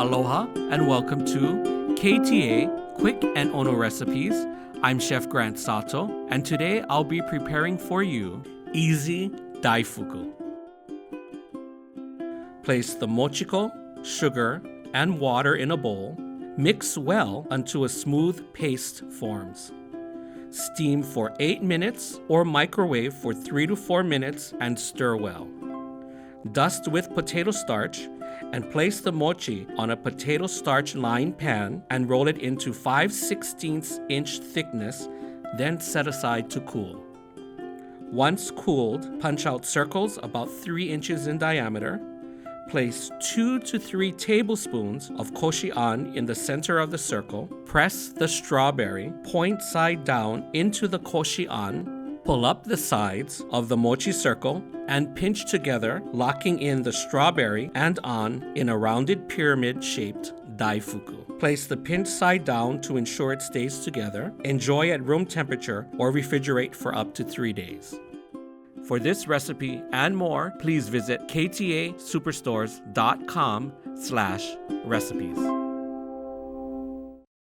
Aloha and welcome to KTA Quick and Ono Recipes. I'm Chef Grant Sato, and today I'll be preparing for you easy Daifuku. Place the mochiko, sugar, and water in a bowl. Mix well until a smooth paste forms. Steam for 8 minutes or microwave for 3 to 4 minutes and stir well. Dust with potato starch and place the mochi on a potato starch lined pan and roll it into 5/16" thickness, then set aside to cool. Once cooled, punch out circles about 3 inches in diameter. Place 2 to 3 tablespoons of koshi in the center of the circle. Press the strawberry point side down into the koshi. Pull up the sides of the mochi circle and pinch together, locking in the strawberry and in a rounded pyramid-shaped Daifuku. Place the pinch side down to ensure it stays together. Enjoy at room temperature or refrigerate for up to 3 days. For this recipe and more, please visit ktasuperstores.com/recipes.